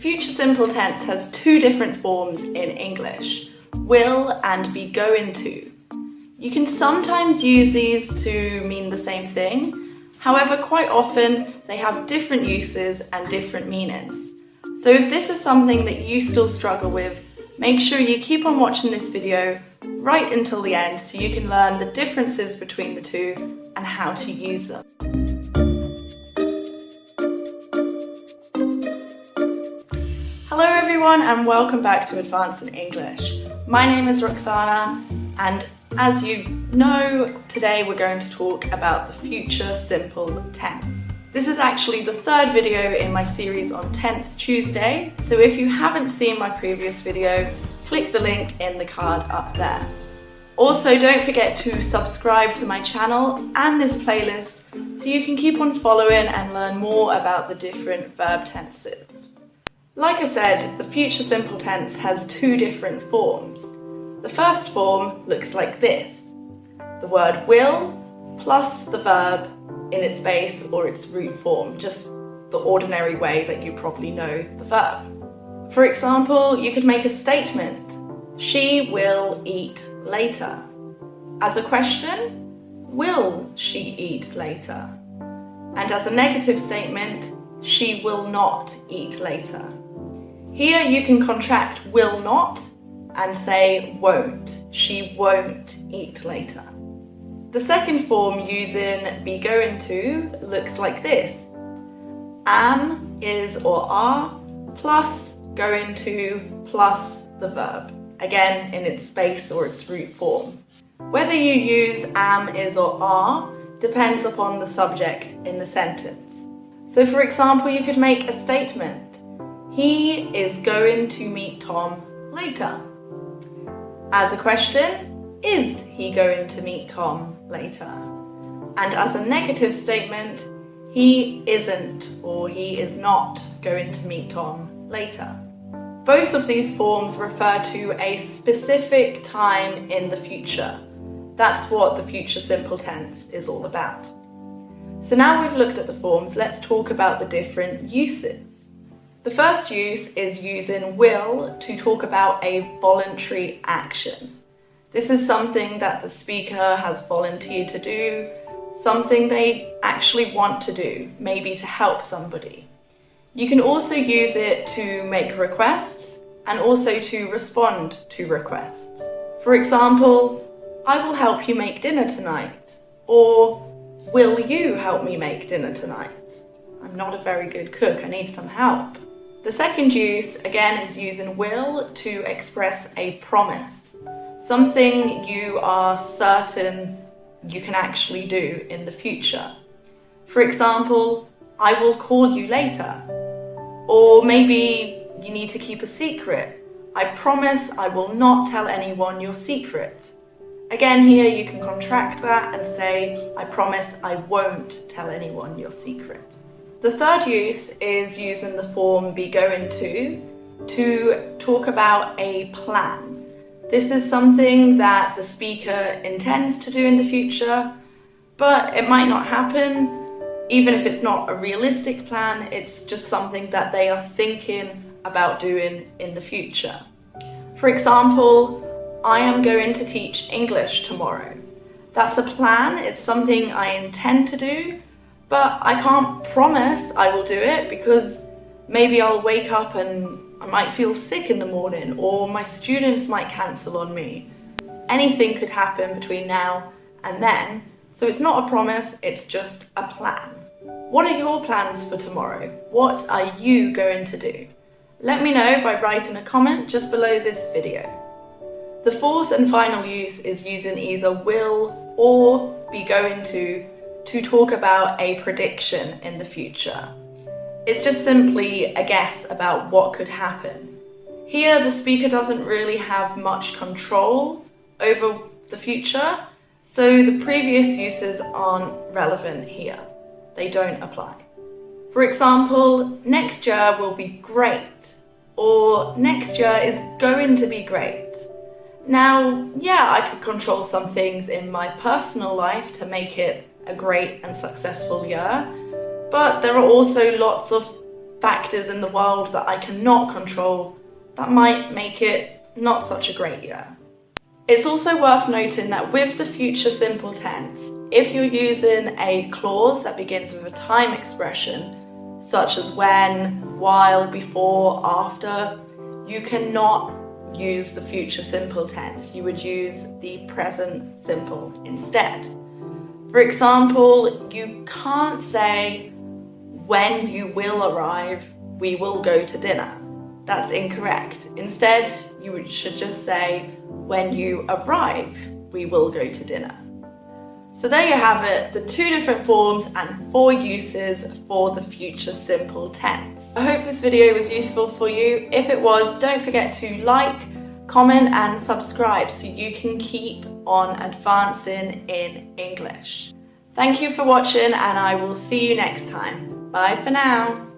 future simple tense has two different forms in English, will and be going to. You can sometimes use these to mean the same thing, however quite often they have different uses and different meanings. So if this is something that you still struggle with, make sure you keep on watching this video right until the end so you can learn the differences between the two and how to use them. Hello everyone and welcome back to Advanced in English. My name is Roxana and as you know, today we're going to talk about the future simple tense. This is actually the third video in my series on Tense Tuesday, so if you haven't seen my previous video, click the link in the card up there. Also, don't forget to subscribe to my channel and this playlist so you can keep on following and learn more about the different verb tenses. Like I said, the future simple tense has two different forms. The first form looks like this. The word will plus the verb in its base or its root form, just the ordinary way that you probably know the verb. For example, you could make a statement, she will eat later. As a question, will she eat later? And as a negative statement, she will not eat later. Here you can contract will not and say won't. She won't eat later. The second form using be going to looks like this. Am, is or are plus going to plus the verb, again in its base or its root form. Whether you use am, is or are depends upon the subject in the sentence. So for example, you could make a statement. He is going to meet Tom later. As a question, is he going to meet Tom later? And as a negative statement, he isn't or he is not going to meet Tom later. Both of these forms refer to a specific time in the future. That's what the future simple tense is all about. So now we've looked at the forms, let's talk about the different uses. The first use is using will to talk about a voluntary action. This is something that the speaker has volunteered to do, something they actually want to do, maybe to help somebody. You can also use it to make requests and also to respond to requests. For example, I will help you make dinner tonight, or will you help me make dinner tonight? I'm not a very good cook, I need some help. The second use, again, is using will to express a promise, something you are certain you can actually do in the future. For example, I will call you later. Or maybe you need to keep a secret. I promise I will not tell anyone your secret. Again, here you can contract that and say, I promise I won't tell anyone your secret. The third use is using the form be going to talk about a plan. This is something that the speaker intends to do in the future, but it might not happen. Even if it's not a realistic plan, it's just something that they are thinking about doing in the future. For example, I am going to teach English tomorrow. That's a plan, it's something I intend to do, but I can't promise I will do it because maybe I'll wake up and I might feel sick in the morning, or my students might cancel on me. Anything could happen between now and then, so it's not a promise, it's just a plan. What are your plans for tomorrow? What are you going to do? Let me know by writing a comment just below this video. The fourth and final use is using either will or be going to talk about a prediction in the future. It's just simply a guess about what could happen. Here, the speaker doesn't really have much control over the future, so the previous uses aren't relevant here. They don't apply. For example, next year will be great, or next year is going to be great. Now, yeah, I could control some things in my personal life to make it a great and successful year, but there are also lots of factors in the world that I cannot control, that might make it not such a great year. It's also worth noting that with the future simple tense, if you're using a clause that begins with a time expression, such as when, while, before, after, you cannot use the future simple tense. You would use the present simple instead. For example, you can't say, when you will arrive, we will go to dinner. That's incorrect. Instead, you should just say, when you arrive, we will go to dinner. So there you have it, the 2 different forms and 4 uses for the future simple tense. I hope this video was useful for you. If it was, don't forget to like, comment and subscribe so you can keep on advancing in English. Thank you for watching and I will see you next time. Bye for now.